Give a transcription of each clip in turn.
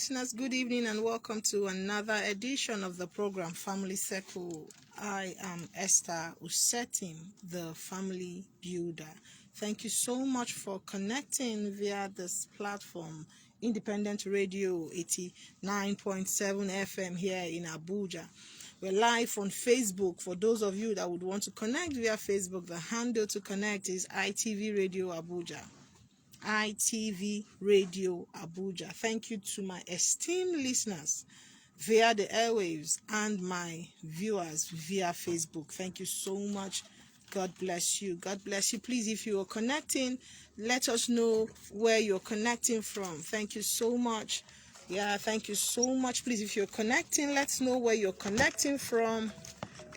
listeners, good evening and welcome to another edition of the program Family Circle. I am Esther Usetim, the family builder. Thank you so much for connecting via this platform, Independent Radio 89.7 FM here in Abuja. We're live on Facebook. For those of you that would want to connect via Facebook, the handle to connect is ITV Radio Abuja. ITV Radio Abuja. Thank you to my esteemed listeners via the airwaves and my viewers via Facebook. Thank you so much. God bless you. God bless you. Please, if you are connecting, let us know where you're connecting from. Thank you so much. Yeah, thank you so much. Please, if you're connecting, let's know where you're connecting from.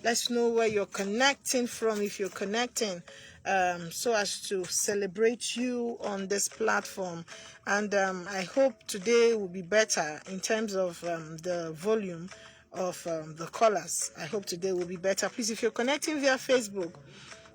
Let's know where you're connecting from if you're connecting, so as to celebrate you on this platform. And I hope today will be better in terms of the volume of the callers. I hope today will be better. Please, if you're connecting via Facebook,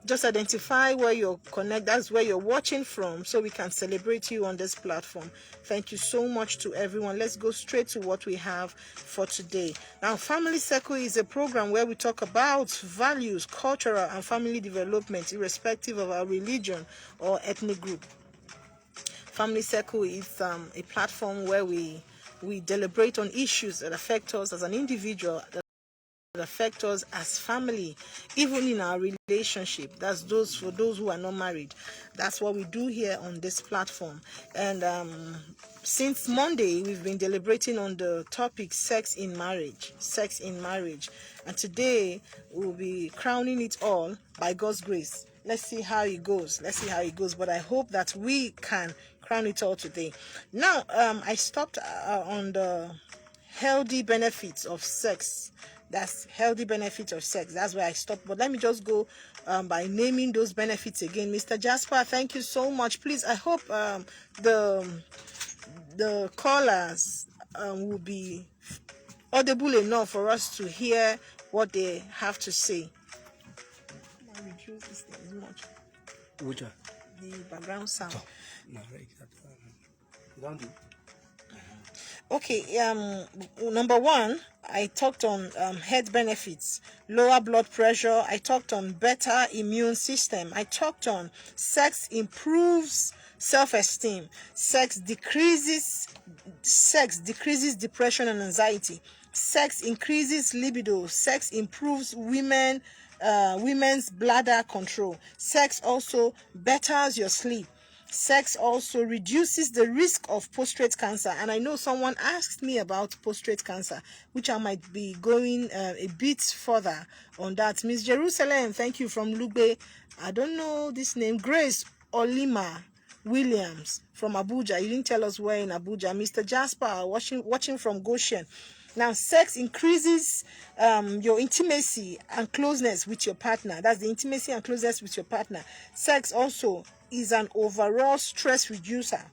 just identify where you're connected, that's where you're watching from, so we can celebrate you on this platform. Thank you so much to everyone. Let's go straight to what we have for today. Now, Family Circle is a program where we talk about values, cultural and family development, irrespective of our religion or ethnic group. Family Circle is a platform where we deliberate on issues that affect us as an individual, that affect us as family, even in our relationship. That's for those who are not married. That's what we do here on this platform. And since Monday, we've been deliberating on the topic sex in marriage. And today we'll be crowning it all by God's grace. Let's see how it goes. But I hope that we can crown it all today. Now, I stopped on the healthy benefits of sex. That's healthy benefits of sex. That's where I stopped. But let me just go by naming those benefits again. Mr. Jasper, thank you so much. Please, I hope the callers will be audible enough for us to hear what they have to say. I reduce this thing much. Which one? The background sound. No, don't do. Okay, number one, I talked on health benefits, lower blood pressure. I talked on better immune system. I talked on sex improves self-esteem. Sex decreases depression and anxiety. Sex increases libido. Sex improves women's bladder control. Sex also betters your sleep. Sex also reduces the risk of prostate cancer. And I know someone asked me about prostate cancer, which I might be going a bit further on that. Miss Jerusalem, thank you from Lugbe. I don't know this name. Grace Olima Williams from Abuja. You didn't tell us where in Abuja. Mr. Jasper, watching from Goshen. Now, sex increases your intimacy and closeness with your partner. That's the intimacy and closeness with your partner. Sex also is an overall stress reducer.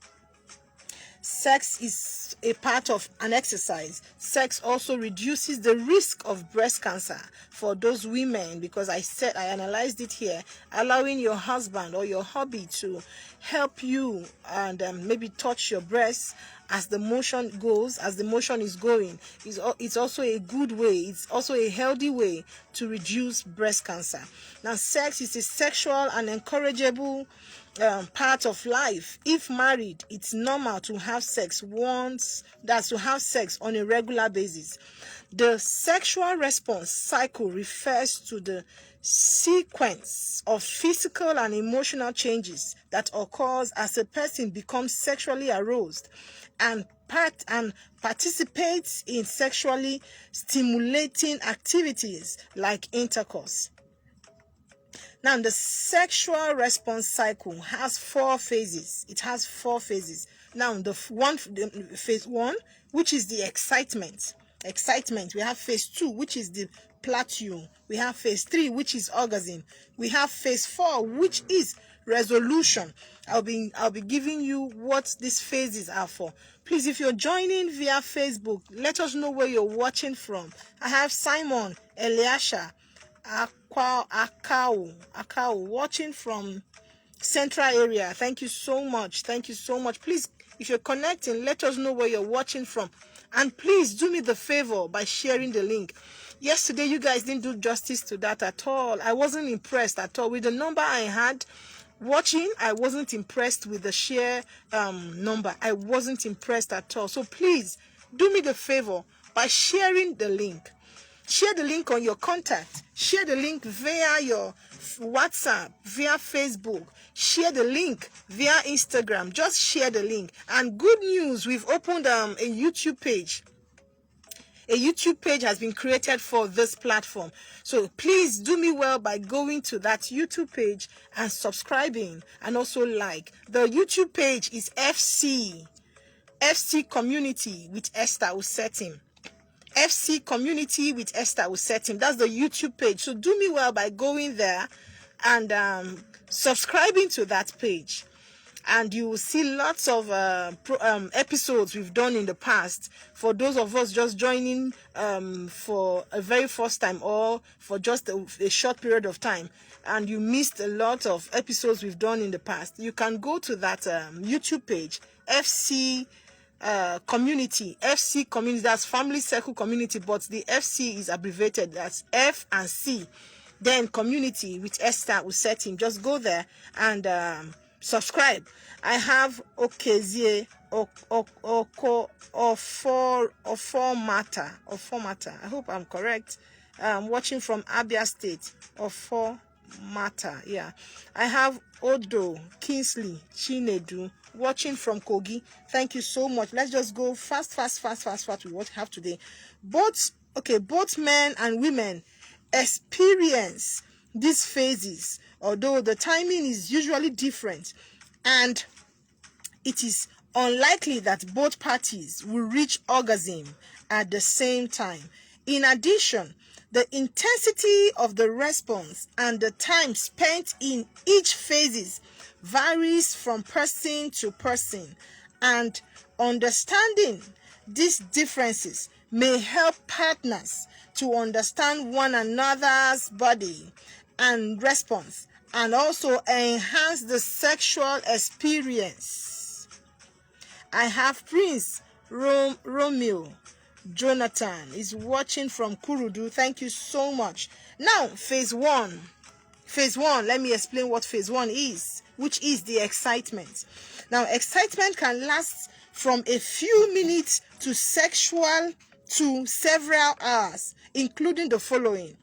Sex is a part of an exercise. Sex also reduces the risk of breast cancer for those women, because I analyzed it here, allowing your husband or your hubby to help you and maybe touch your breasts as the motion goes, as the motion is going. It's also a good way, it's also a healthy way to reduce breast cancer. Now, sex is a sexual and encourageable part of life. If married, it's normal to have sex on a regular basis. The sexual response cycle refers to the sequence of physical and emotional changes that occurs as a person becomes sexually aroused and participates in sexually stimulating activities like intercourse. Now, the sexual response cycle has 4 phases. It has 4 phases. Now, phase 1, which is the excitement. We have phase 2, which is the plateau. We have phase 3, which is orgasm. We have phase 4, which is resolution. I'll be giving you what these phases are for. Please, if you're joining via Facebook, let us know where you're watching from. I have Simon Eliasha Akau watching from Central area. Thank you so much. Thank you so much. Please, if you're connecting, let us know where you're watching from. And please do me the favor by sharing the link. Yesterday, you guys didn't do justice to that at all. I wasn't impressed at all with the number I had watching. I wasn't impressed with the share number. I wasn't impressed at all. So please do me the favor by sharing the link. Share the link on your contact. Share the link via your WhatsApp, via Facebook. Share the link via Instagram. Just share the link. And good news, we've opened a YouTube page. A YouTube page has been created for this platform. So please do me well by going to that YouTube page and subscribing and also like. The YouTube page is FC Community with Esther Usetim. FC Community with Esther Usetim. That's the YouTube page. So do me well by going there and subscribing to that page. And you will see lots of episodes we've done in the past. For those of us just joining for a very first time or for just a short period of time, and you missed a lot of episodes we've done in the past, you can go to that YouTube page, FC Community. FC Community, that's Family Circle Community, but the FC is abbreviated. That's F and C. Then Community with Esther Usetim. Just go there and subscribe. I have Okezie Oformata. I hope I'm correct. Watching from Abia State. Oformata. Yeah. I have Odo Kingsley Chinedu watching from Kogi. Thank you so much. Let's just go fast with what we have today. Both men and women experience these phases, although the timing is usually different, and it is unlikely that both parties will reach orgasm at the same time. In addition, the intensity of the response and the time spent in each phases varies from person to person, and understanding these differences may help partners to understand one another's body and response, and also enhance the sexual experience. I have Prince Romeo Jonathan is watching from Kurudu. Thank you so much. Now, phase one. Let me explain what phase one is, which is the excitement. Now, excitement can last from a few minutes to several hours, including the following.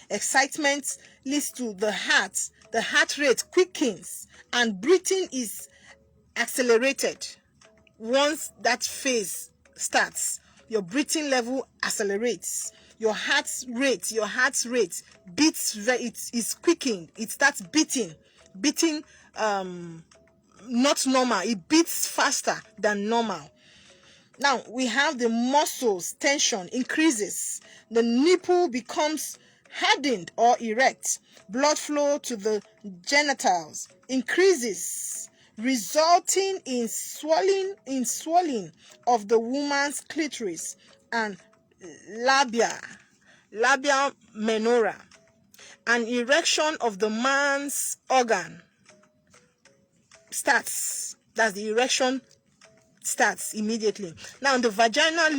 Excitement leads to the heart rate quickens, and breathing is accelerated. Once that phase starts, your breathing level accelerates. Your heart rate beats. It's quickened. It starts beating not normal. It beats faster than normal. Now we have the muscles tension increases. The nipple becomes hardened or erect. Blood flow to the genitals increases, resulting in swelling of the woman's clitoris and labia minora. An erection of the man's organ starts. That's the erection starts immediately. Now the vaginal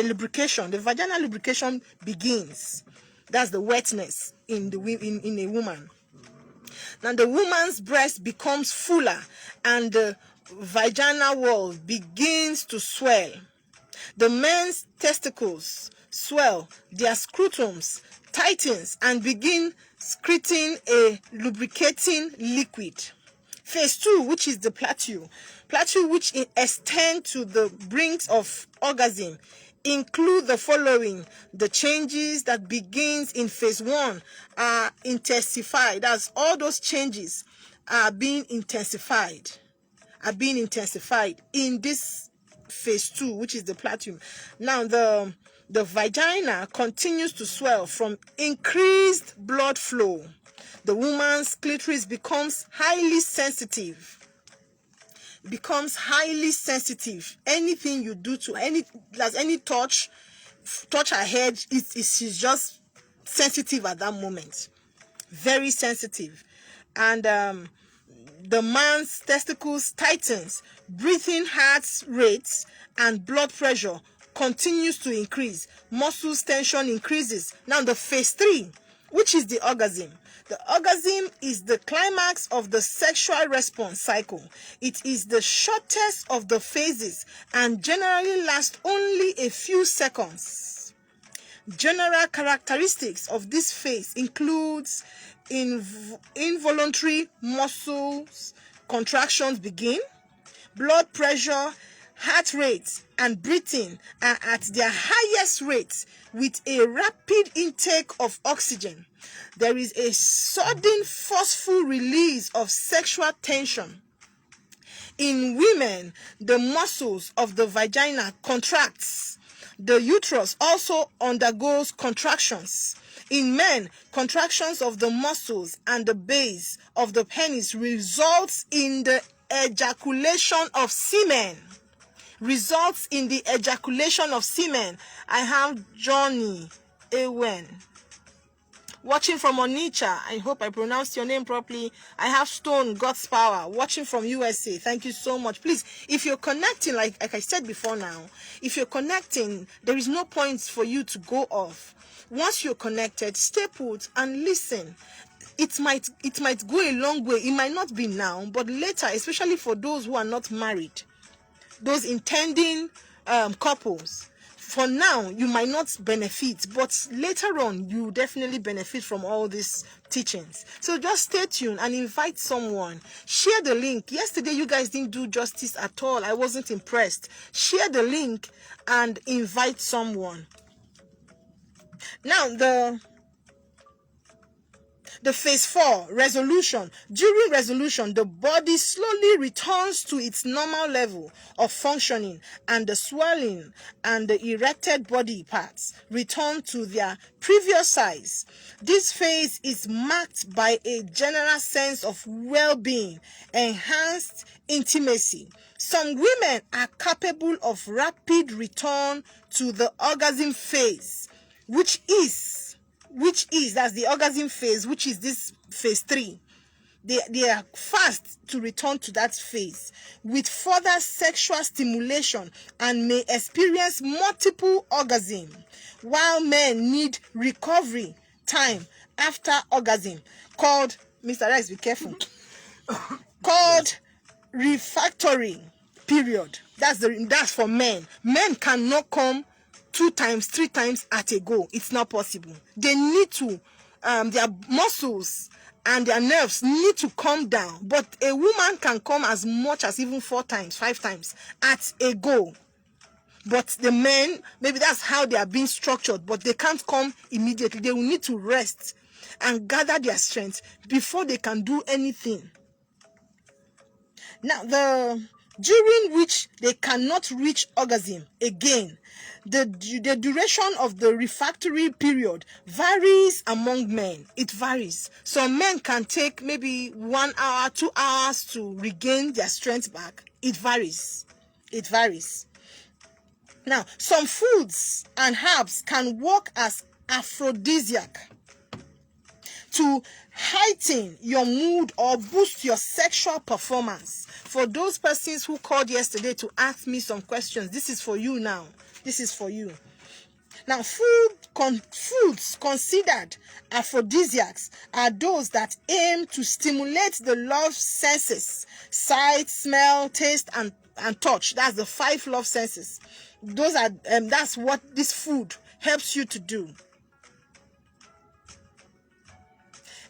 lubrication. The vaginal lubrication begins. That's the wetness in a woman. Now the woman's breast becomes fuller and the vaginal wall begins to swell. The men's testicles swell, their scrotums tightens and begin secreting a lubricating liquid. Phase 2, which is the plateau which extends to the brink of orgasm, include the following. The changes that begins in phase 1 are intensified. That's all those changes are being intensified in this phase 2, which is the plateau. Now the vagina continues to swell from increased blood flow. The woman's clitoris becomes highly sensitive. Anything you do to any touch her head, she's just sensitive at that moment. Very sensitive. and the man's testicles tightens, breathing heart rates and blood pressure continues to increase, muscles tension increases. Now the phase 3, which is the orgasm. The orgasm is the climax of the sexual response cycle. It is the shortest of the phases and generally lasts only a few seconds. General characteristics of this phase includes involuntary muscles contractions begin, blood pressure, heart rate, and breathing are at their highest rates with a rapid intake of oxygen. There is a sudden forceful release of sexual tension. In women, the muscles of the vagina contracts. The uterus also undergoes contractions. In men, contractions of the muscles and the base of the penis results in the ejaculation of semen. I have Johnny Ewen watching from Onitsha. I hope I pronounced your name properly. I have Stone God's Power watching from USA. Thank you so much. Please, if you're connecting, like I said before now, if you're connecting, there is no point for you to go off. Once you're connected, stay put and listen. It might go a long way. It might not be now, but later, especially for those who are not married, those intending couples. For now, you might not benefit, but later on, you definitely benefit from all these teachings. So just stay tuned and invite someone. Share the link. Yesterday, you guys didn't do justice at all. I wasn't impressed. Share the link and invite someone. Now, the phase 4, resolution. During resolution, the body slowly returns to its normal level of functioning, and the swelling and the erected body parts return to their previous size. This phase is marked by a general sense of well-being, enhanced intimacy. Some women are capable of rapid return to the orgasm phase, which is that's the orgasm phase, which is this phase 3. They are fast to return to that phase with further sexual stimulation and may experience multiple orgasms, while men need recovery time after orgasm called, Mr. Rex, be careful, called refractory period. That's for men. Men cannot come 2 times, 3 times at a go. It's not possible. They need to, their muscles and their nerves need to calm down. But a woman can come as much as even 4 times, 5 times at a go. But the men, maybe that's how they are being structured, but they can't come immediately. They will need to rest and gather their strength before they can do anything. Now, during which they cannot reach orgasm again, the duration of the refractory period varies among men. It varies. Some men can take maybe 1 hour, 2 hours to regain their strength back. It varies. Now, some foods and herbs can work as aphrodisiac to heighten your mood or boost your sexual performance. For those persons who called yesterday to ask me some questions, this is for you now. This is for you. Now, foods considered aphrodisiacs are those that aim to stimulate the love senses: sight, smell, taste, and touch. That's the 5 love senses. Those are that's what this food helps you to do.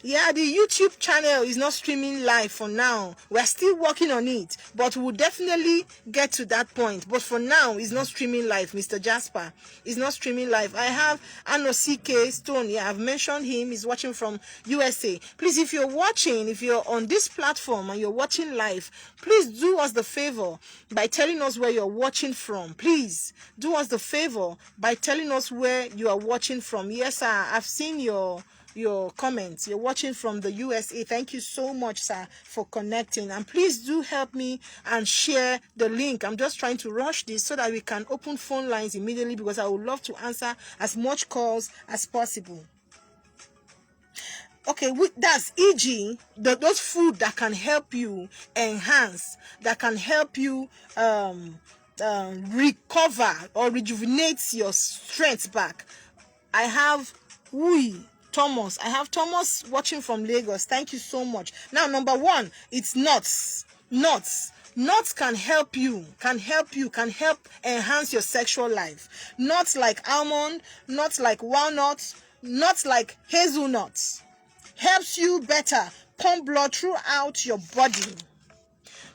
Yeah, the YouTube channel is not streaming live for now. We're still working on it, but we'll definitely get to that point. But for now, it's not streaming live, Mr. Jasper. It's not streaming live. I have Anosike Stone. Yeah, I've mentioned him. He's watching from USA. Please, if you're on this platform and you're watching live, please do us the favor by telling us where you're watching from. Please do us the favor by telling us where you are watching from. Yes, sir, I've seen your comments. You're watching from the USA. Thank you so much, sir, for connecting. And please do help me and share the link. I'm just trying to rush this so that we can open phone lines immediately, because I would love to answer as much calls as possible. Okay, that's e.g. those food that can help you enhance, that can help you recover or rejuvenate your strength back. I have Thomas. I have Thomas watching from Lagos. Thank you so much. Now, number one, it's nuts. Nuts can help enhance your sexual life. Nuts like almond, nuts like walnuts, nuts like hazelnuts helps you better pump blood throughout your body.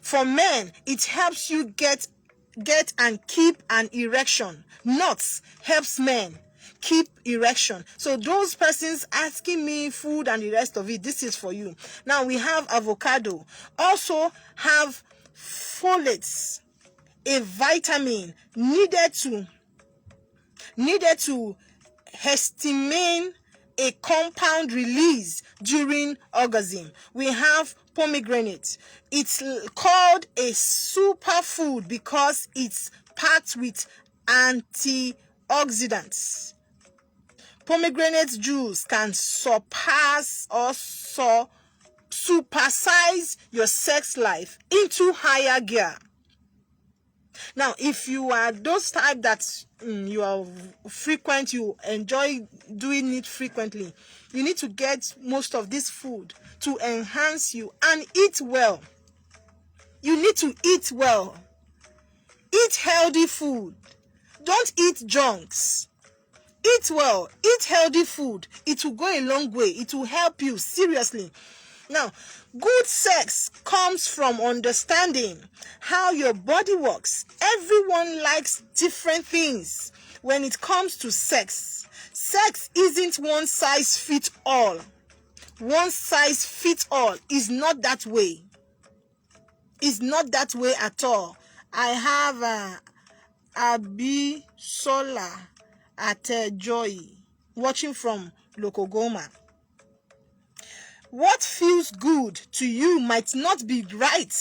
For men, it helps you get and keep an erection. Nuts helps men keep erection. So those persons asking me food and the rest of it, this is for you. Now we have avocado. Also have folates, a vitamin needed to histamine, a compound release during orgasm. We have pomegranate. It's called a superfood because it's packed with antioxidants. Pomegranate juice can supersize your sex life into higher gear. Now, if you are those type that you are frequent, you enjoy doing it frequently, you need to get most of this food to enhance you and eat well. You need to eat well. Eat healthy food. Don't eat junks. Eat well. Eat healthy food. It will go a long way. It will help you seriously. Now, good sex comes from understanding how your body works. Everyone likes different things when it comes to sex. Sex isn't one size fits all. One size fits all is not that way. It's not that way at all. I have Abisola Atejoy watching from Lokogoma. What feels good to you might not be right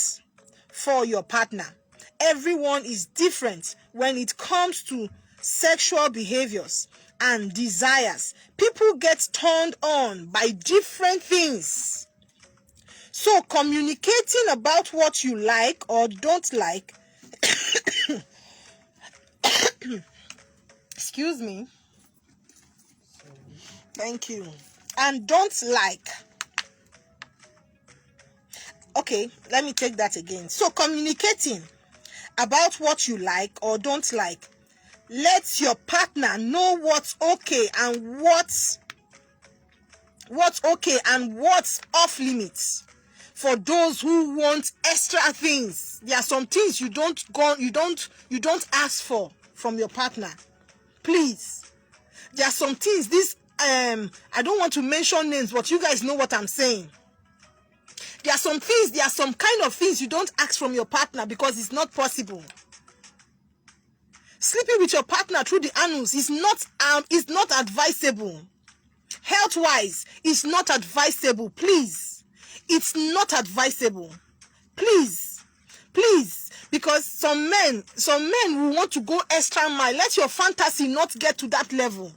for your partner. Everyone is different when it comes to sexual behaviors and desires. People get turned on by different things. So communicating about what you like or don't like excuse me, thank you, and don't like. Okay, let me take that again. So communicating about what you like or don't like lets your partner know what's okay and what's off limits. For those who want extra things, there are some things you don't ask for from your partner. Please, there are some things. I don't want to mention names, but you guys know what I'm saying. There are some kind of things you don't ask from your partner because it's not possible. Sleeping with your partner through the anus is not advisable. Health-wise, it's not advisable. Please, it's not advisable. Please, because some men will want to go extra mile. Let your fantasy not get to that level.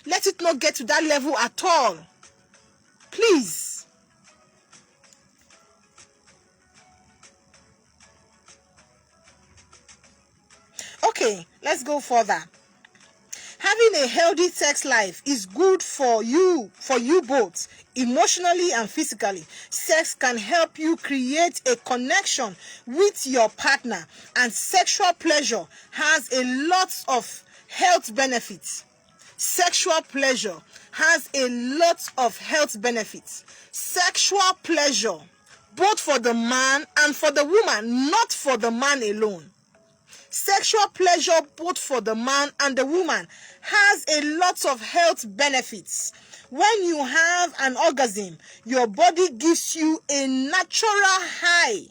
Let it not get to that level at all. Please. Okay, let's go further. Having a healthy sex life is good for you both, emotionally and physically. Sex can help you create a connection with your partner, and sexual pleasure has a lot of health benefits. Sexual pleasure has a lot of health benefits. Sexual pleasure, both for the man and for the woman, not for the man alone. Sexual pleasure, both for the man and the woman, has a lot of health benefits. When you have an orgasm, your body gives you a natural high,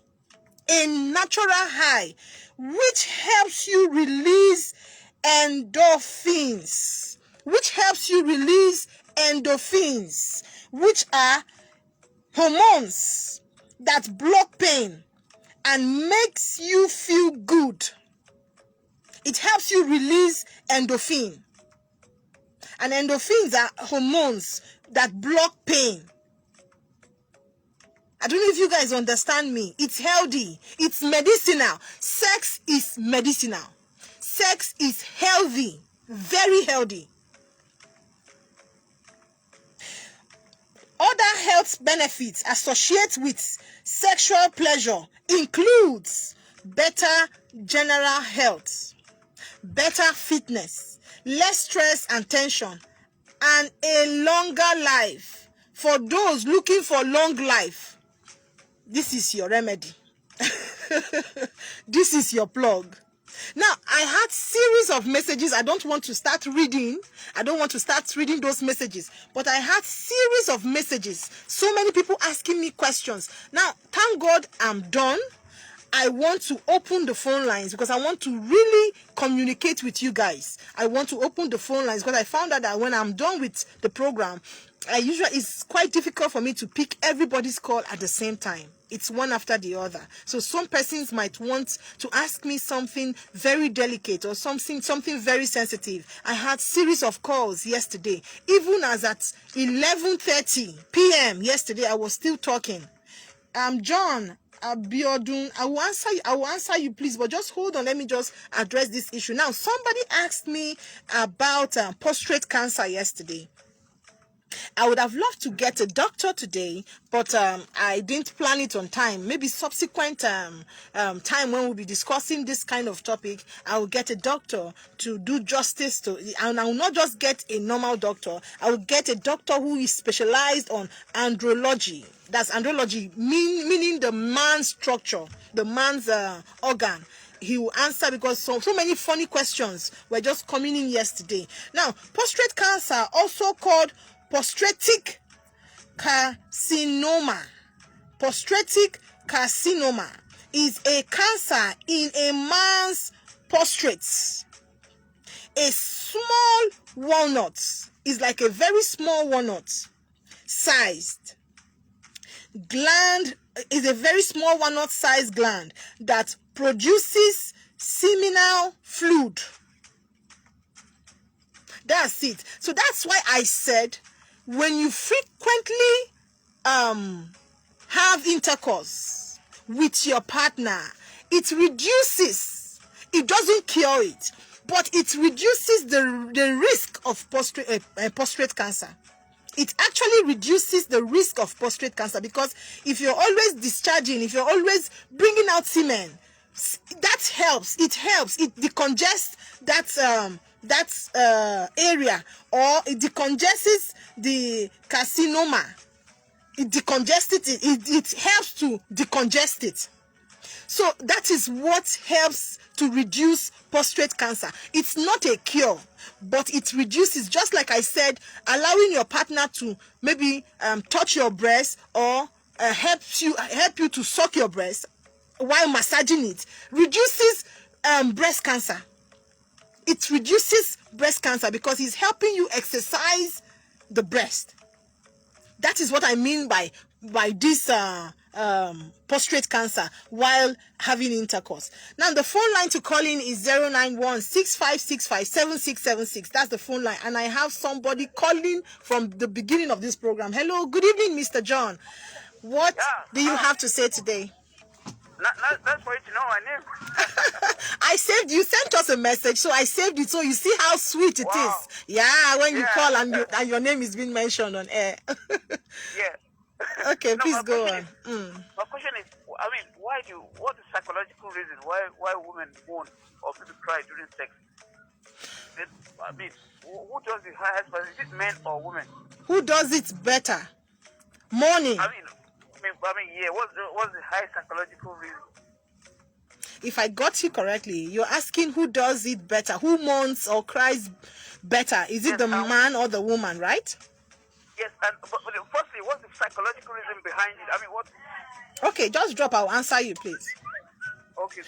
which helps you release endorphins, which are hormones that block pain and makes you feel good. It helps you release endorphin. And endorphins are hormones that block pain. I don't know if you guys understand me. It's healthy. It's medicinal. Sex is medicinal. Sex is healthy. Very healthy. Other health benefits associated with sexual pleasure includes better general health, better fitness, less stress and tension, and a longer life. For those looking for long life, this is your remedy. This is your plug. Now, I had series of messages. I don't want to start reading those messages, but I had series of messages. So many people asking me questions. Now, thank God I'm done. I want to open the phone lines because I want to really communicate with you guys. I want to open the phone lines because I found out that when I'm done with the program, it's quite difficult for me to pick everybody's call at the same time. It's one after the other. So some persons might want to ask me something very delicate or something very sensitive. I had series of calls yesterday. Even as at 11:30 p.m. yesterday, I was still talking. John Abiodun, I will answer you, please, but just hold on. Let me just address this issue. Now, somebody asked me about prostate cancer yesterday. I would have loved to get a doctor today, but I didn't plan it on time. Maybe subsequent time when we'll be discussing this kind of topic, I will get a doctor to do justice to, and I will not just get a normal doctor. I will get a doctor who is specialized on andrology. That's andrology, meaning the man's structure, the man's organ. He will answer because so many funny questions were just coming in yesterday. Now, prostate cancer, also called prostatic carcinoma. Prostatic carcinoma is a cancer in a man's prostate. A small walnut is like a very small walnut sized gland, is a very small walnut sized gland that produces seminal fluid. That's it. So that's why I said when you frequently have intercourse with your partner, it reduces, it doesn't cure it, but it reduces the risk of prostate cancer. It actually reduces the risk of prostate cancer because if you're always discharging, if you're always bringing out semen, that helps. It helps. It decongests that area, or it decongests the carcinoma. It decongests it. It helps to decongest it. So that is what helps to reduce prostate cancer. It's not a cure, but it reduces, just like I said, allowing your partner to maybe touch your breast or help you to suck your breast while massaging it, reduces breast cancer. It reduces breast cancer because it's helping you exercise the breast. That is what I mean by this prostate cancer while having intercourse. Now, the phone line to call in is 091-6565-7676. That's the phone line. And I have somebody calling from the beginning of this program. Hello, good evening, Mr. John. What do you have to say today? That's for you to know my name. I saved, you sent us a message, so I saved it, so you see how sweet it is. Yeah, when you call and your name is being mentioned on air. Yeah. Okay, please go on. My question is, what is the psychological reason why women moan or people cry during sex? Who does the highest? Is it men or women? Who does it better? Mourning. What's the high psychological reason? If I got you correctly, you're asking who does it better, who mourns or cries better. Is it the man or the woman, right? Yes, but firstly, what's the psychological reason behind it? Okay, just drop. I'll answer you, please. Okay.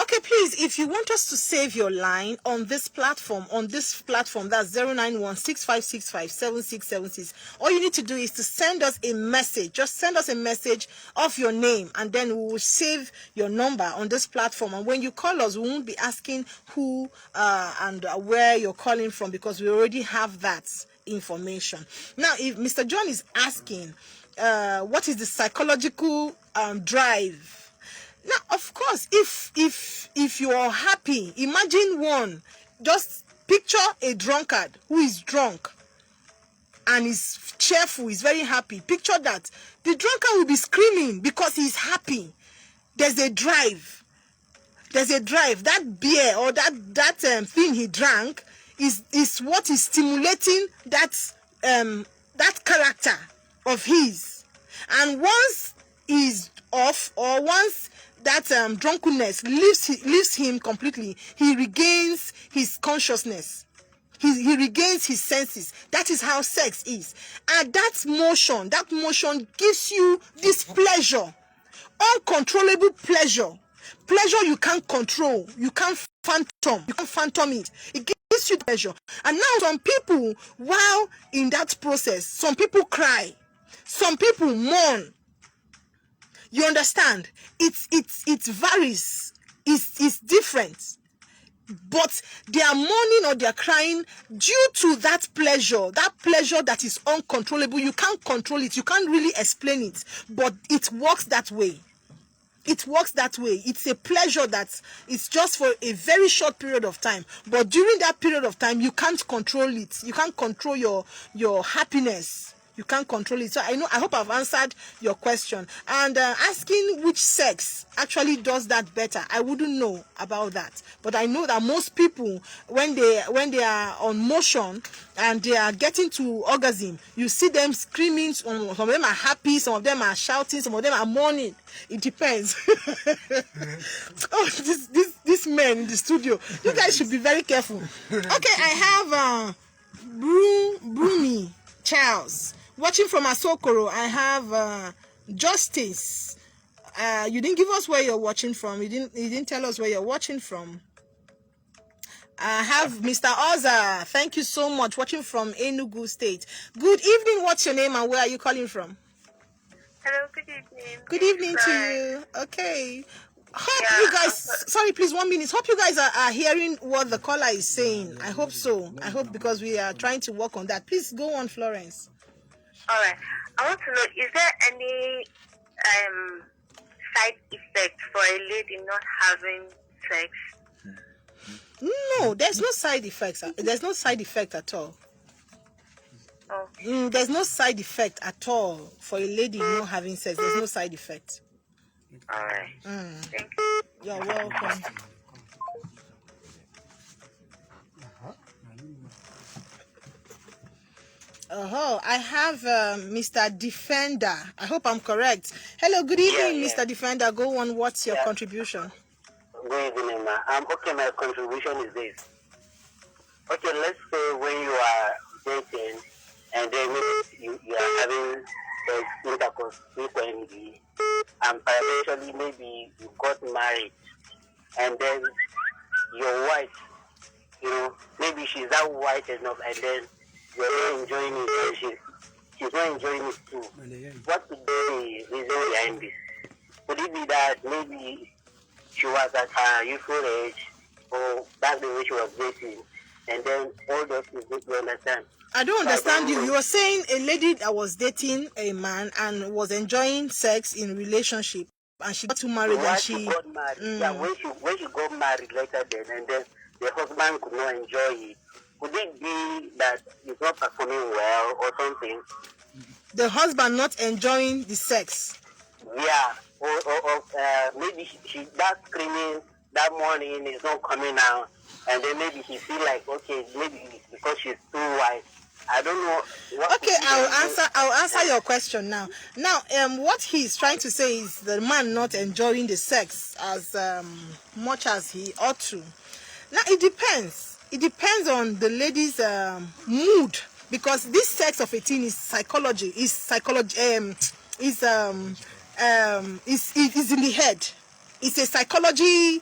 Okay, please, if you want us to save your line on this platform, that's 091-6565-7676. All you need to do is to send us a message. Just send us a message of your name, and then we will save your number on this platform. And when you call us, we won't be asking who and where you're calling from, because we already have that information. Now, if Mr. John is asking, what is the psychological drive? Now, of course, if you are happy, imagine one. Just picture a drunkard who is drunk and is cheerful, is very happy. Picture that. The drunkard will be screaming because he's happy. There's a drive. There's a drive. That beer or that thing he drank is what is stimulating that character of his. And once he's off, or once that drunkenness leaves him completely, he regains his consciousness. He regains his senses. That is how sex is. And that motion gives you this pleasure, uncontrollable pleasure. Pleasure you can't control, you can't phantom it. It gives you pleasure. And now some people, while in that process, some people cry, some people mourn. You understand? It varies. It's different. But they are mourning or they are crying due to that pleasure that is uncontrollable. You can't control it. You can't really explain it. But it works that way. It works that way. It's a pleasure that it's just for a very short period of time. But during that period of time, you can't control it. You can't control your happiness. You can't control it. So I hope I've answered your question. And asking which sex actually does that better, I wouldn't know about that. But I know that most people, when they are on motion and they are getting to orgasm, you see them screaming. Some of them are happy, some of them are shouting, some of them are mourning. It depends. Oh, this man in the studio. You guys should be very careful. Okay, I have Bruni Charles. Watching from Asokoro, I have Justice. You didn't give us where you're watching from. You didn't tell us where you're watching from. I have Mr. Oza. Thank you so much. Watching from Enugu State. Good evening. What's your name and where are you calling from? Hello, good evening. Good evening to you. Okay. Hope you guys, sorry, please, 1 minute. Hope you guys are hearing what the caller is saying. I hope so. I hope, because we are trying to work on that. Please go on, Florence. All right. I want to know, is there any side effect for a lady not having sex? No, there's no side effects. There's no side effect at all. Oh. There's no side effect at all for a lady not having sex. There's no side effect. All right. Thank you. You're welcome. I have Mr. Defender. I hope I'm correct. Hello, good evening, Mr. Defender. Go on. What's your contribution? Good evening, ma'am. Okay, my contribution is this. Okay, let's say when you are dating and then you are having intercourse frequently, and potentially maybe you got married, and then your wife, maybe she's not white enough, and then you're not enjoying it, and she's not enjoying it too. What could be the reason behind this? Could it be that maybe she was at her youthful age, or back the way she was dating, and then all those things, you understand? I don't understand you. You were saying a lady that was dating a man and was enjoying sex in relationship, and she got to marry, and she got married. Yeah, when she got married later then, and then the husband could not enjoy it. Could it be that he's not performing well or something? The husband not enjoying the sex. Yeah, or maybe she that screaming that morning is not coming out, and then maybe he feel like, okay, maybe it's because she's too white. I don't know. Okay, I'll answer your question now. Now, what he's trying to say is the man not enjoying the sex as much as he ought to. Now, it depends. It depends on the lady's mood, because this sex of a teen is psychology. Is in the head. It's a psychology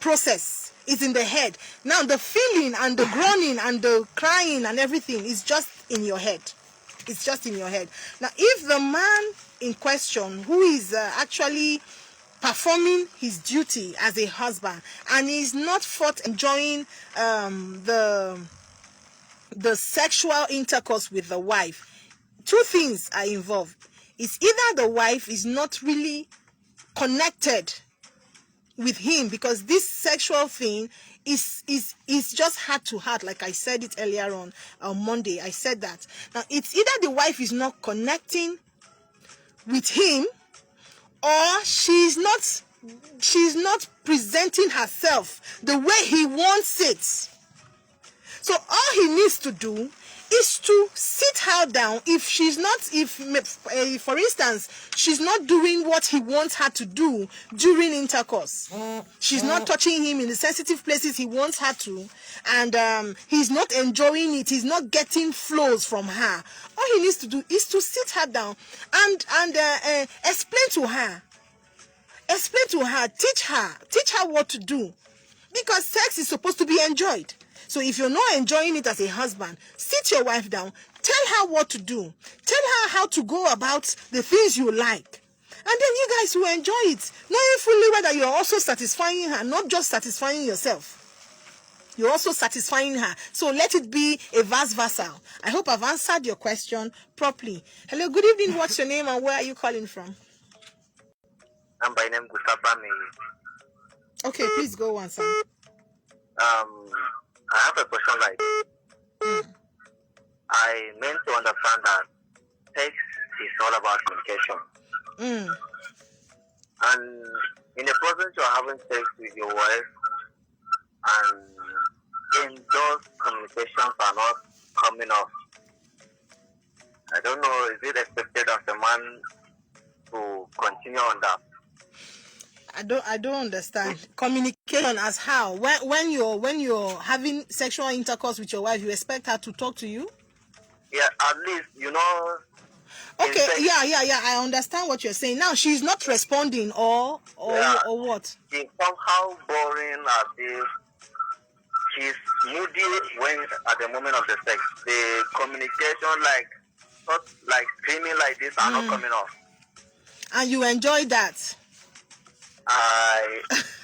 process. It's in the head. Now the feeling and the groaning and the crying and everything is just in your head. It's just in your head. Now, if the man in question, who is actually performing his duty as a husband, and is not enjoying the the sexual intercourse with the wife, two things are involved. It's either the wife is not really connected with him, because this sexual thing is just heart to heart, like I said it earlier on Monday. I said that. Now it's either the wife is not connecting with him, or she's not presenting herself the way he wants it. So all he needs to do is to sit her down. If for instance, she's not doing what he wants her to do during intercourse, she's not touching him in the sensitive places he wants her to, and he's not enjoying it, he's not getting flows from her, all he needs to do is to sit her down and explain to her, teach her what to do, because sex is supposed to be enjoyed. So if you're not enjoying it as a husband, sit your wife down, tell her what to do, tell her how to go about the things you like, and then you guys will enjoy it, knowing fully whether you're also satisfying her, not just satisfying yourself. You're also satisfying her. So let it be a vice versa. I hope I've answered your question properly. Hello, good evening. What's your name and where are you calling from? I'm by name Gustavo. Okay, please go on, sir. I have a question like, I meant to understand that sex is all about communication. And in the process you are having sex with your wife, and then those communications are not coming off, I don't know, is it expected of the man to continue on that? I don't understand. Communication as how? When you're having sexual intercourse with your wife, you expect her to talk to you? Yeah, at least, Okay, yeah. I understand what you're saying. Now she's not responding, or what? It's somehow boring, as if she's moody when at the moment of the sex. The communication, like screaming like this, are not coming off. And you enjoy that?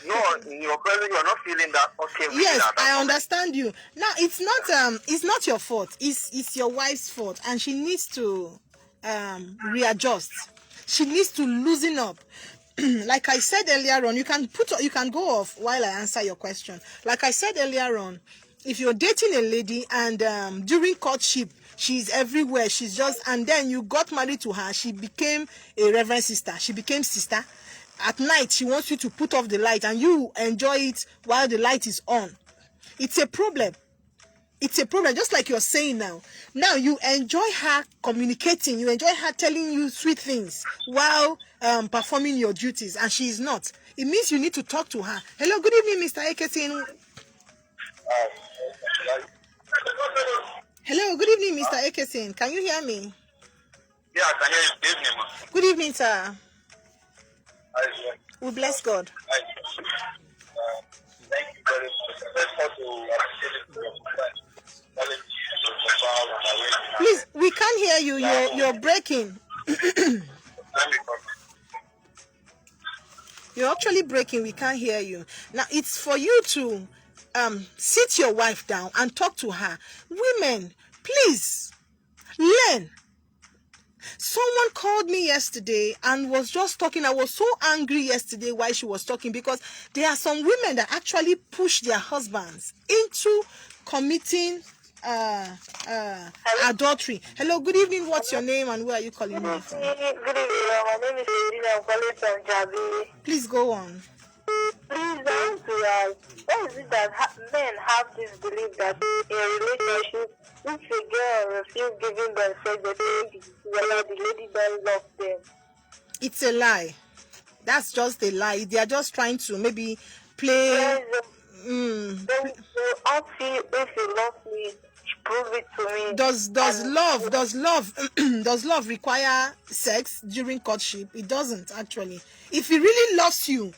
No, in your presence, you're not feeling that okay. With Yes, that I understand you. Now it's not your fault. It's your wife's fault, and she needs to readjust. She needs to loosen up. Like I said earlier on, you can go off while I answer your question. Like I said earlier on, if you're dating a lady and during courtship she's everywhere, and then you got married to her, she became a reverend sister, she became sister. At night she wants you to put off the light and you enjoy it while the light is on. It's a problem. Just like you're saying now. Now you enjoy her communicating, you enjoy her telling you sweet things while performing your duties, and she is not. It means you need to talk to her. Hello, good evening, Mr. Ekesin. Hello, good evening, Mr. Ekesin. Can you hear me? Yeah, I can hear you. Good evening, ma. Good evening, sir. Hi, We bless God. thank you very much. Let's also Please, we can't hear you. You're breaking. You're actually breaking. We can't hear you. Now, it's for you to sit your wife down and talk to her. Women, please, learn. Someone called me yesterday and was just talking. I was so angry yesterday while she was talking, because there are some women that actually push their husbands into committing adultery. Hello, good evening. What's your name and where are you calling me from? Good evening. My name is Regina. I'm calling from Jabi. Please go on. Please, I want to ask, why is it that men have this belief that in a relationship, if a girl refuses giving them sex, they think the lady don't love them? It's a lie. That's just a lie. They are just trying to maybe play. They ask you, if you love me, prove it to me. Does love require sex during courtship? It doesn't actually. If he really loves you,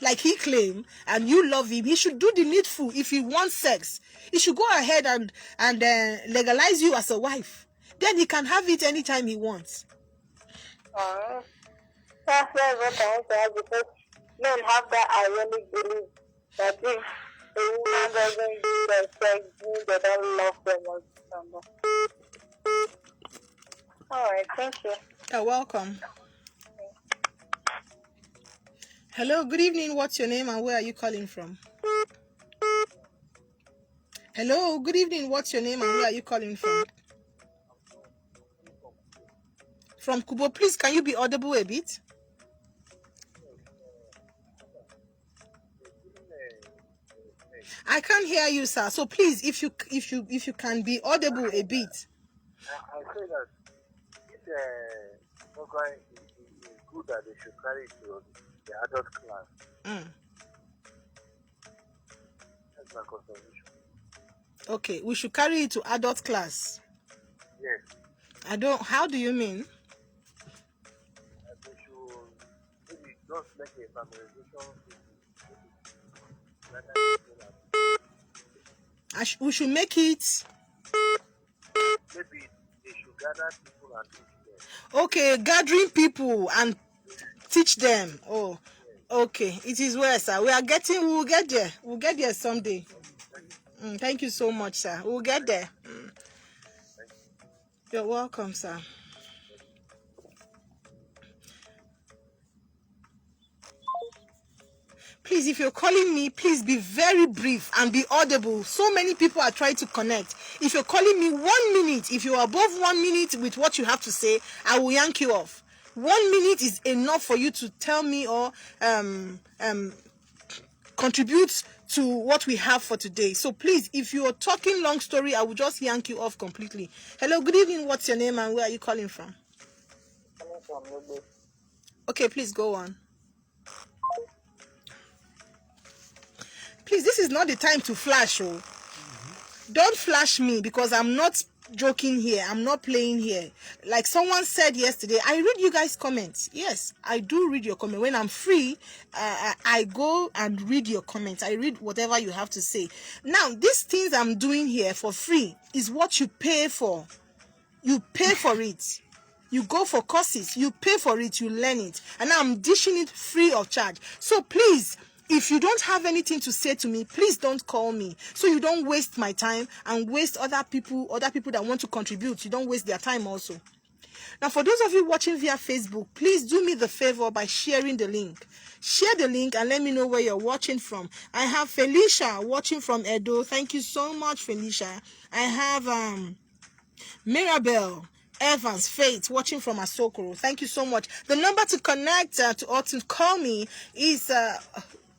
like he claimed, and you love him, he should do the needful. If he wants sex, he should go ahead and legalize you as a wife. Then he can have it anytime he wants. That's what I want to ask, because men have that ironic belief that if a woman doesn't give respect, means they don't love them or something. Alright, thank you. You're welcome. Hello, good evening. What's your name and where are you calling from? Hello, good evening. What's your name and where are you calling from? From Kubo. Please, can you be audible a bit? I can't hear you, sir. So please, if you can be audible a bit. I say that this program is good that they should carry it to the adult class. That's my contribution. Okay, we should carry it to adult class. Yes. How do you mean? They should maybe just make a familiarization. We should make it. Maybe they should gather people and teach them. Okay, gathering people and teach them. Oh, okay. It is well, sir. We'll get there. We'll get there someday. Thank you so much, sir. We'll get there. You're welcome, sir. Please, if you're calling me, please be very brief and be audible. So many people are trying to connect. If you're calling me 1 minute, if you're above 1 minute with what you have to say, I will yank you off. 1 minute is enough for you to tell me or contribute to what we have for today. So please, if you're talking long story, I will just yank you off completely. Hello, good evening. What's your name and where are you calling from? Okay, please go on. Please, this is not the time to flash. Don't flash me because I'm not joking here. I'm not playing here. Like someone said yesterday, I read you guys' comments. Yes, I do read your comment. When I'm free, I go and read your comments. I read whatever you have to say. Now, these things I'm doing here for free is what you pay for. You pay for it. You go for courses. You pay for it. You learn it. And I'm dishing it free of charge. So please, if you don't have anything to say to me, please don't call me. So you don't waste my time and waste other people that want to contribute. You don't waste their time also. Now, for those of you watching via Facebook, please do me the favor by sharing the link. Share the link and let me know where you're watching from. I have Felicia watching from Edo. Thank you so much, Felicia. I have Mirabel Evans Faith watching from Asokoro. Thank you so much. The number to connect or to call me is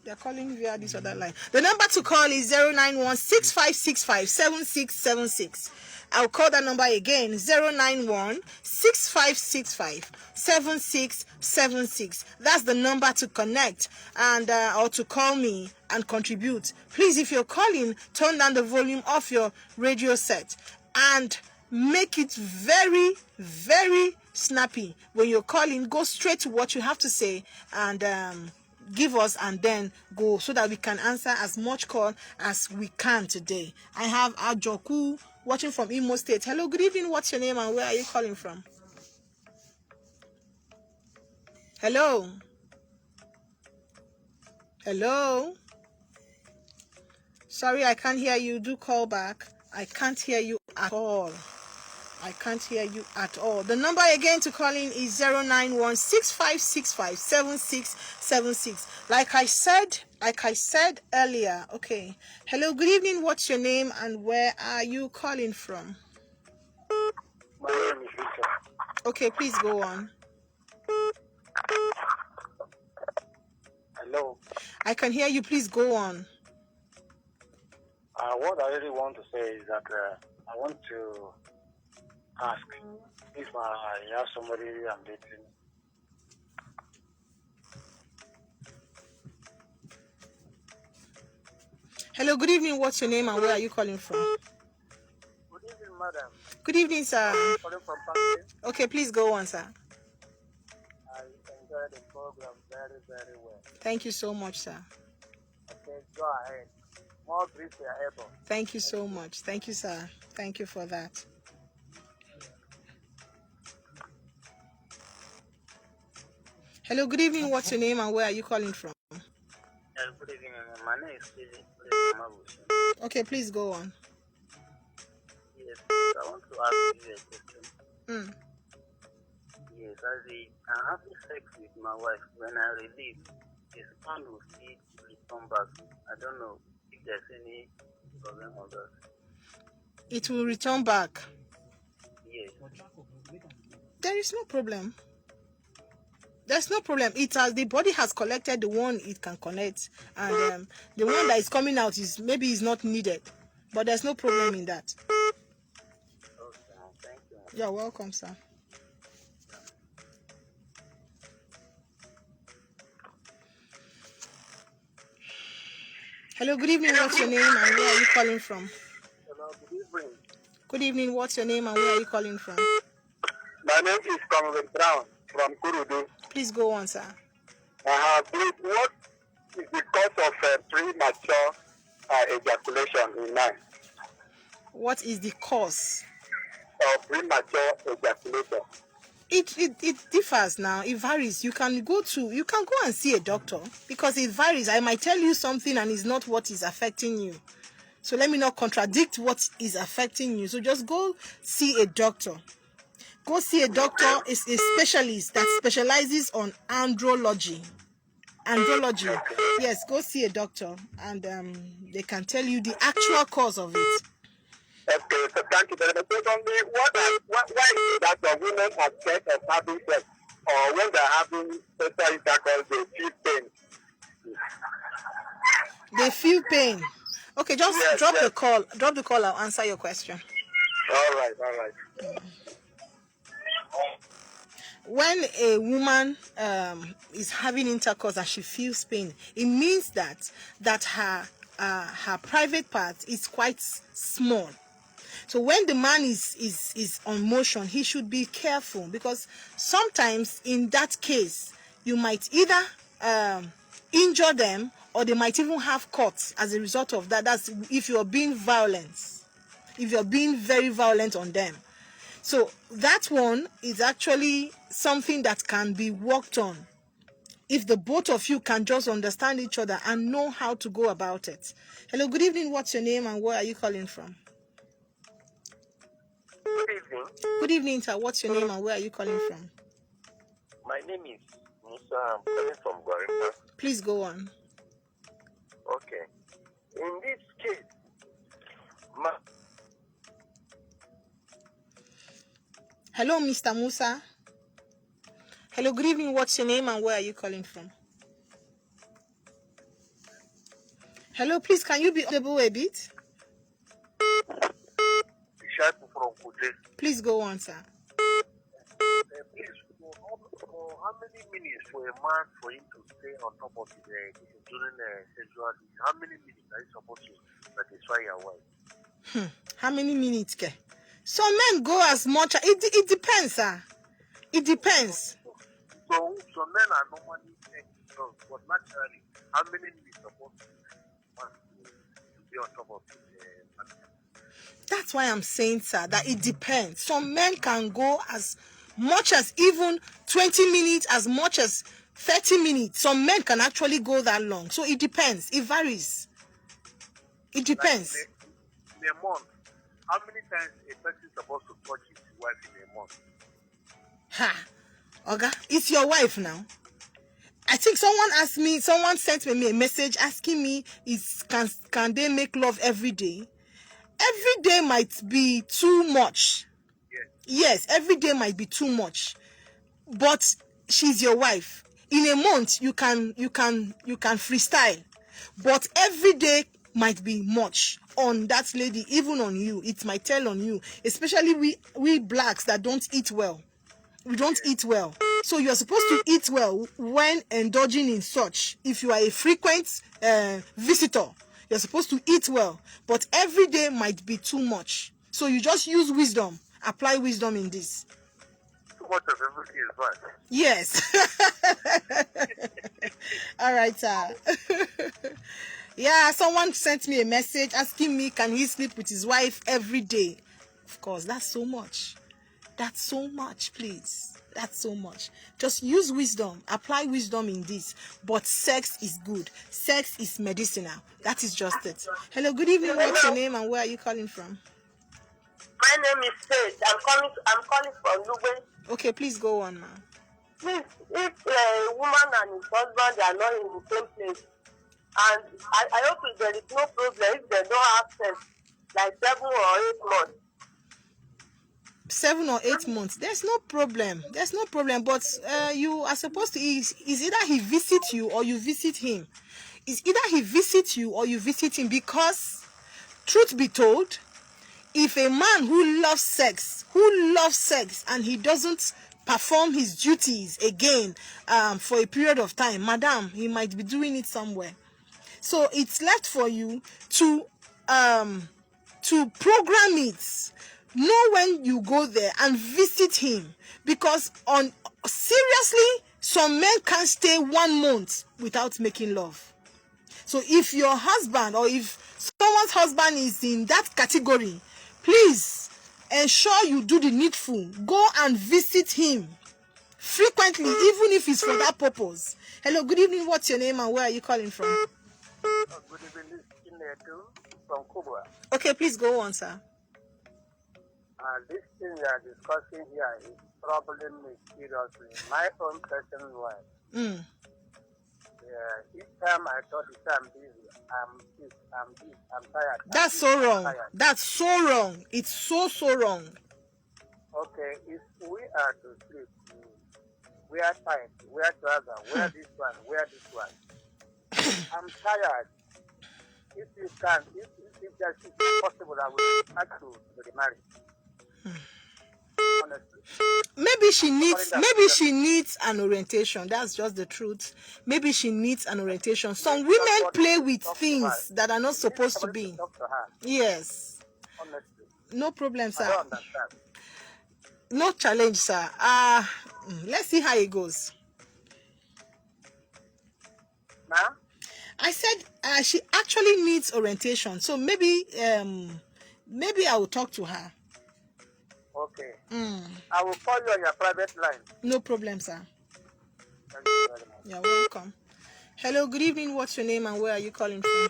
they're calling via this other line. The number to call is 091-6565-7676. I'll call that number again, 091-6565-7676. That's the number to connect and or to call me and contribute. Please, if you're calling, turn down the volume of your radio set and make it very, very snappy. When you're calling, go straight to what you have to say and give us and then go so that we can answer as much call as we can today. I have Ajoku watching from Imo State. Hello, good evening. What's your name and where are you calling from? Hello? Hello? Sorry, I can't hear you. Do call back. I can't hear you at all. I can't hear you at all. The number again to call in is 091-6565-7676. Like I said earlier. Okay. Hello, good evening. What's your name and where are you calling from? My name is Victor. Okay, please go on. Hello. I can hear you. Please go on. What I really want to say is that I want to ask if I have somebody I'm dating. Hello, good evening. What's your name and where are you calling from? Good evening, madam. Good evening, sir. Calling from Pakistan. Okay, please go on, sir. I enjoy the program very, very well. Thank you so much, sir. Okay, go ahead. More brief than ever. Thank you so much. Thank you, sir. Thank you for that. Hello, good evening. What's your name and where are you calling from? Good evening. My name is Philip. Okay, please go on. Yes, I want to ask you a question. Mm. Yes, I'm having sex with my wife. When I release, the sperm will still return back. I don't know if there's any problem on that. It will return back. Yes. There is no problem. There's no problem. It has, the body has collected the one it can collect, and the one that is coming out is not needed. But there's no problem in that. Okay, thank you. You're welcome, sir. Hello, good evening. What's your name and where are you calling from? Hello, good evening. Good evening. What's your name and where are you calling from? My name is Conrad Brown from Kurudu. Please go on, sir. Please, what is the cause of premature ejaculation in men? What is the cause? Of premature ejaculation. It differs now. It varies. You can go and see a doctor because it varies. I might tell you something and it's not what is affecting you. So let me not contradict what is affecting you. So just go see a doctor. Go see a doctor, is a specialist that specializes on andrology. Andrology. Yes, go see a doctor and they can tell you the actual cause of it. Okay, so thank you very much. Secondly, why is it that the women are scared of having sex, or when they're having sexual intercourse, they feel pain? They feel pain. Okay, just Yes, drop yes. the call. Drop the call. I'll answer your question. All right. When a woman is having intercourse and she feels pain, it means that her private part is quite small. So when the man is on motion, he should be careful because sometimes in that case you might either injure them or they might even have cuts as a result of that. That's if you're being violent, if you're being very violent on them. So that one is actually something that can be worked on if the both of you can just understand each other and know how to go about it. Hello, good evening. What's your name and where are you calling from? Good evening. Good evening, sir. What's your name and where are you calling from? My name is Musa. I'm calling from Guarita. Please go on. Okay. In this case, Hello, Mr. Musa. Hello, good evening. What's your name and where are you calling from? Hello, please, can you be audible a bit? Please go on, sir. Please, for how many minutes for a man for him to stay on top of his during sexual? How many minutes are you supposed to satisfy your wife? How many minutes? Some men go as much. It depends, sir. It depends. So men are normally drugs, but naturally, how many minutes supposed to be on top of his partner? That's why I'm saying, sir, that it depends. Some men can go as much as even 20 minutes, as much as 30 minutes. Some men can actually go that long. So it depends. It varies. It depends. Like in a month, how many times a person is supposed to touch his wife in a month? Ha! Okay, it's your wife now. I think someone sent me a message asking me, can they make love every day? Every day might be too much. Yes, every day might be too much. But she's your wife. In a month, you can freestyle. But every day might be much on that lady, even on you. It might tell on you. Especially we blacks that don't eat well. We don't eat well. So you're supposed to eat well when indulging in such. If you are a frequent visitor, you're supposed to eat well. But every day might be too much. So you just use wisdom. Apply wisdom in this. Too much of everything is bad. Yes. All right, sir. Yeah, someone sent me a message asking me, can he sleep with his wife every day? Of course, that's so much. That's so much, please. That's so much. Just use wisdom. Apply wisdom in this. But sex is good. Sex is medicinal. That is just it. Hello, good evening. What's your name and where are you calling from? My name is Faith. I'm calling from Lugbe. Okay, please go on, ma'am. Please, if a woman and his husband are not in the same place, and I hope there is no problem if they don't have sex, like 7 or 8 months. 7 or 8 months. There's no problem. There's no problem. But you are supposed to. Is either he visits you or you visit him. It's either he visits you or you visit him, because, truth be told, if a man who loves sex, and he doesn't perform his duties again for a period of time, madam, he might be doing it somewhere. So it's left for you to program it. Know when you go there and visit him, because seriously, some men can't stay 1 month without making love. So if your husband, or if someone's husband is in that category, please ensure you do the needful. Go and visit him frequently, even if it's for that purpose. Hello, good evening. What's your name and where are you calling from? Good evening, this is from Kubwa. Okay, please go on, sir. This thing we are discussing here is troubling me seriously. My own personal life. Each time I thought I'm busy, I'm tired. That's so wrong. That's so wrong. It's so wrong. Okay, if we are to sleep, we are tired, we are trouser, we are this one, we are this one. I'm tired. If you can, if it's possible, I will ask you to be married. Honestly. Maybe she needs an orientation. That's just the truth. Maybe she needs an orientation. Some women play with things that are not supposed to be. Yes. Honestly. No problem, sir. I don't understand. No challenge, sir. Let's see how it goes. Now? I said she actually needs orientation. So maybe I will talk to her. Okay. I will call you on your private line. No problem, sir. Thank you very much. You're welcome. Hello, good evening. What's your name and where are you calling from?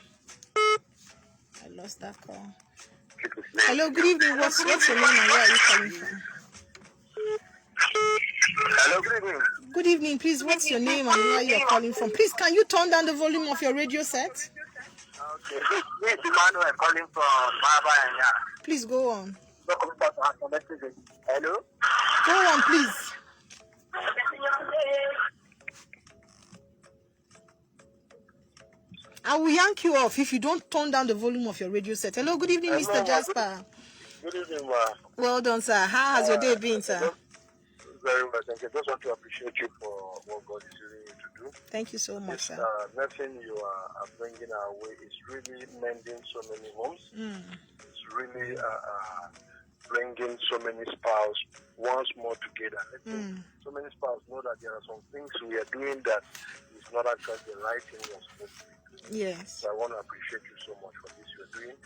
I lost that call. Hello, good evening. What's your name and where are you calling from? Hello, good evening. Good evening. Please, what's your name and where you're calling from? Please, can you turn down the volume of your radio set? Okay. This is Emmanuel calling from Baba and Ya. Please go on. Hello? Go on, please. I will yank you off if you don't turn down the volume of your radio set. Hello, good evening, Mr. Jasper. Good evening, ma. Well done, sir. How has your day been, sir? Very well, thank you. I just want to appreciate you for what God is using you to do. Thank you so much, This sir. nothing you are bringing our way is really mending so many homes. It's really bringing so many spouses once more together. So many spouses know that there are some things we are doing that is not actually the right thing we are supposed to be doing. Yes. So I want to appreciate you so much for this you're doing.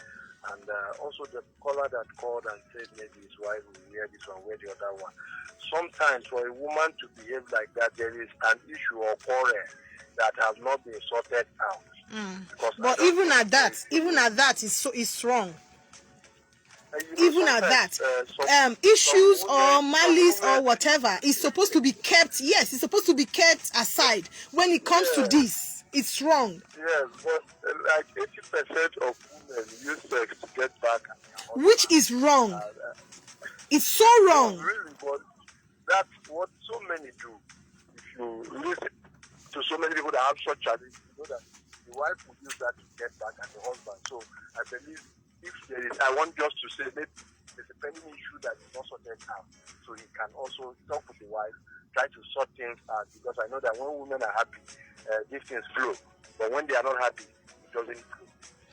And also the caller that called and said maybe his wife will wear this one, wear the other one. Sometimes for a woman to behave like that, there is an issue or quarrel that has not been sorted out. But even at that, it's wrong. Even at that, issues or malice or whatever is supposed to be kept. Yes, it's supposed to be kept aside. When it comes to this, it's wrong. Yes, but like 80% of women use sex to get back at their husband. Which is wrong. It's so wrong. Really, but that's what so many do. If you listen to so many people that have such challenges, you know that the wife will use that to get back at the husband. So I believe if there is, I want just to say maybe there's a pending issue that is not sorted out. So he can also talk with the wife, try to sort things out, because I know that when women are happy, these things flow. But when they are not happy, it doesn't flow.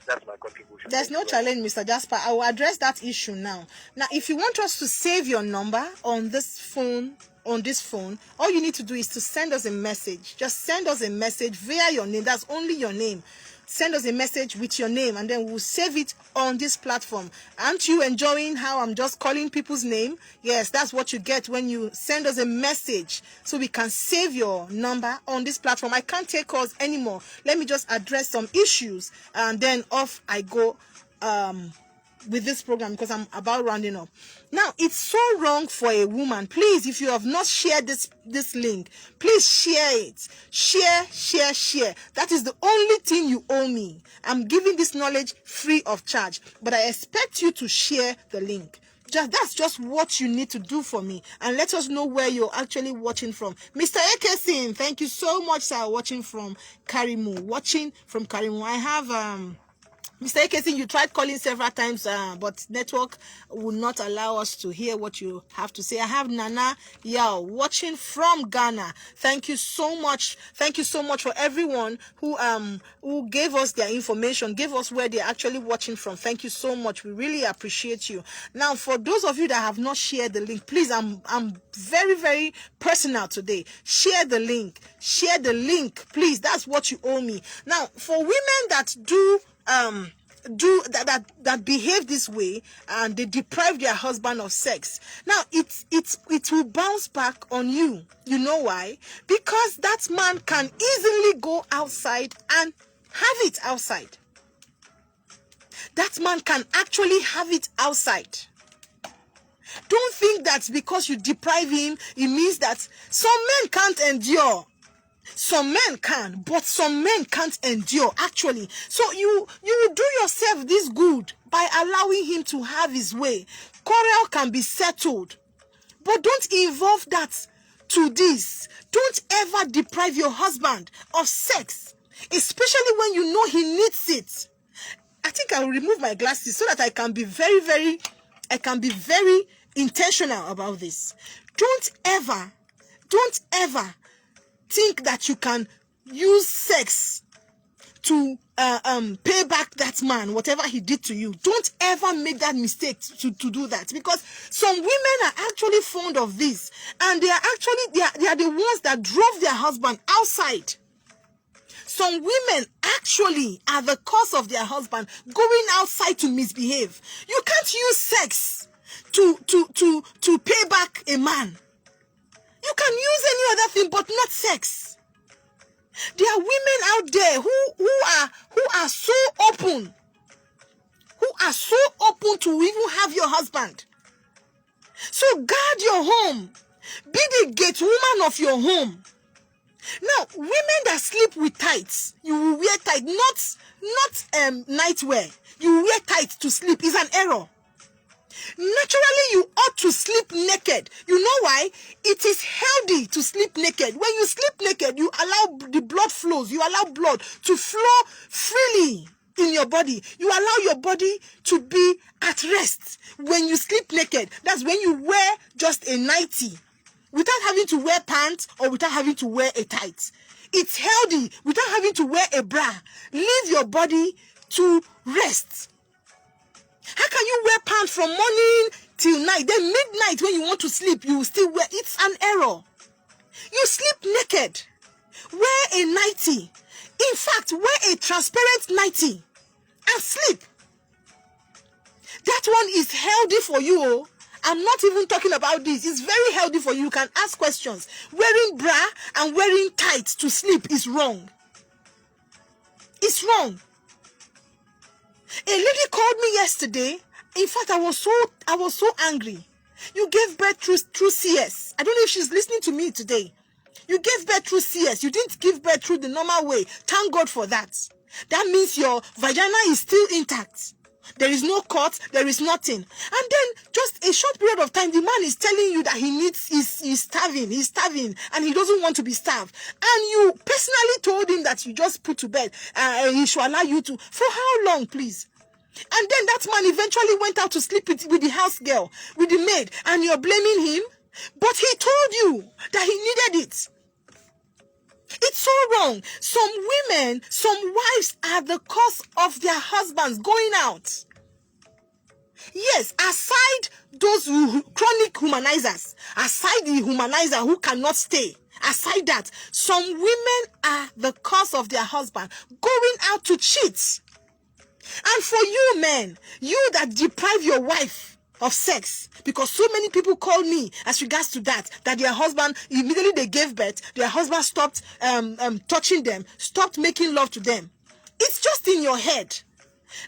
That's my contribution. There's no challenge, Mr. Jasper. I will address that issue now. Now, if you want us to save your number on this phone, all you need to do is to send us a message. Just send us a message via your name. That's only your name. send us a message with your name, and then we'll save it on this platform. Aren't you enjoying how I'm just calling people's name? Yes, that's what you get when you send us a message, so we can save your number on this platform. I can't take calls anymore. Let me just address some issues, and then off I go with this program, because I'm about rounding up. Now, it's so wrong for a woman. Please, if you have not shared this link, please share it. Share. That is the only thing you owe me. I'm giving this knowledge free of charge, but I expect you to share the link. That's just what you need to do for me, and let us know where you're actually watching from. Mr. Ekesin, thank you so much, sir, watching from Karimu. I have Mr. Ekesin, you tried calling several times, but network will not allow us to hear what you have to say. I have Nana Yao watching from Ghana. Thank you so much. Thank you so much for everyone who gave us their information, gave us where they're actually watching from. Thank you so much. We really appreciate you. Now, for those of you that have not shared the link, please, I'm very, very personal today. Share the link. Share the link, please. That's what you owe me. Now, for women that do that behave this way, and they deprive their husband of sex, now it will bounce back on you. You know why? Because that man can easily go outside and have it outside. That man can actually have it outside. Don't think that because you deprive him, it means that some men can't endure. Some men can, but some men can't endure, actually. So you will do yourself this good by allowing him to have his way. Quarrel can be settled, but don't involve that to this. Don't ever deprive your husband of sex, especially when you know he needs it. I think I'll remove my glasses so that I can be very intentional about this. Don't ever think that you can use sex to pay back that man, whatever he did to you. Don't ever make that mistake to do that, because some women are actually fond of this, and they are the ones that drove their husband outside. Some women actually are the cause of their husband going outside to misbehave. You can't use sex to pay back a man. You can use any other thing, but not sex. There are women out there who are so open, to even have your husband. So guard your home. Be the gate woman of your home. Now, women that sleep with tights, you will wear tight, not nightwear. You wear tight to sleep is an error. Naturally, you ought to sleep naked. You know why? It is healthy to sleep naked. When you sleep naked, you allow the blood flows. You allow blood to flow freely in your body. You allow your body to be at rest. When you sleep naked, that's when you wear just a nightie, without having to wear pants or without having to wear a tight. It's healthy without having to wear a bra. Leave your body to rest. How can you wear pants from morning till night? Then midnight when you want to sleep, you will still wear. It's an error. You sleep naked. Wear a nightie. In fact, wear a transparent nightie and sleep. That one is healthy for you. I'm not even talking about this. It's very healthy for you. You can ask questions. Wearing bra and wearing tights to sleep is wrong. It's wrong. A lady called me yesterday. In fact, I was so angry. You gave birth through CS. I don't know if she's listening to me today. You gave birth through CS. You didn't give birth through the normal way. Thank God for that. That means your vagina is still intact. There is no cut. There is nothing. And then just a short period of time, the man is telling you that he's starving. He's starving and he doesn't want to be starved. And you personally told him that you just put to bed and he should allow you to. For how long, please? And then that man eventually went out to sleep with the house girl, with the maid, and you're blaming him? But he told you that he needed it. It's so wrong. Some women, some wives are the cause of their husbands going out. Yes, aside those chronic humanizers, aside the humanizer who cannot stay, aside that, some women are the cause of their husband going out to cheat. And for you men, you that deprive your wife of sex, because so many people call me as regards to that their husband, immediately they gave birth, their husband stopped touching them, stopped making love to them. It's just in your head.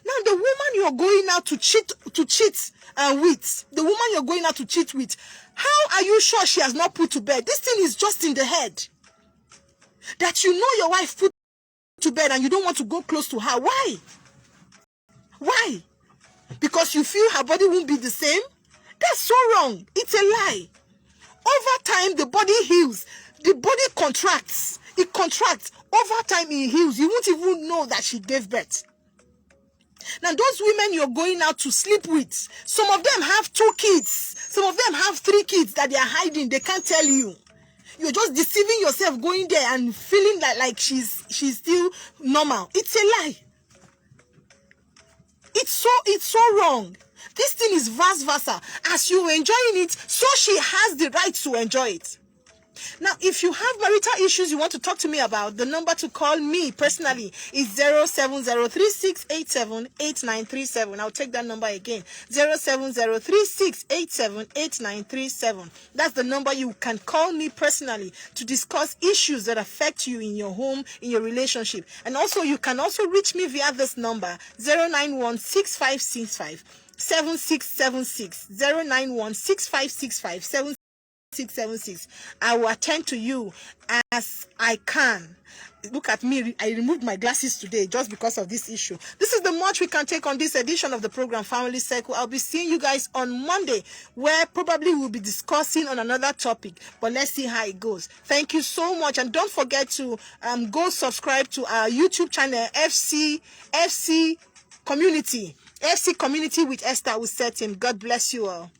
Now the woman you're going out to cheat with, the woman you're going out to cheat with, how are you sure she has not put to bed? This thing is just in the head. That you know your wife put to bed and you don't want to go close to her. Why? Why? Because you feel her body won't be the same? That's so wrong. It's a lie. Over time, the body heals. The body contracts. It contracts. Over time, it heals. You won't even know that she gave birth. Now, those women you're going out to sleep with, some of them have 2 kids. Some of them have 3 kids that they are hiding. They can't tell you. You're just deceiving yourself going there and feeling like she's still normal. It's a lie. It's so wrong. This thing is vice versa. As you're enjoying it, so she has the right to enjoy it. Now, if you have marital issues you want to talk to me about, the number to call me personally is 07036878937. I'll take that number again. 07036878937. That's the number you can call me personally to discuss issues that affect you in your home, in your relationship. And also, you can also reach me via this number, 09165657676. 09165657676. 676. I will attend to you as I can. Look at me, I removed my glasses today just because of this issue. This is the much we can take on this edition of the program Family Circle. I'll be seeing you guys on Monday, where probably we'll be discussing on another topic, but let's see how it goes. Thank you so much, and don't forget to go subscribe to our YouTube channel, FC Community with Esther Usetim. God bless you all.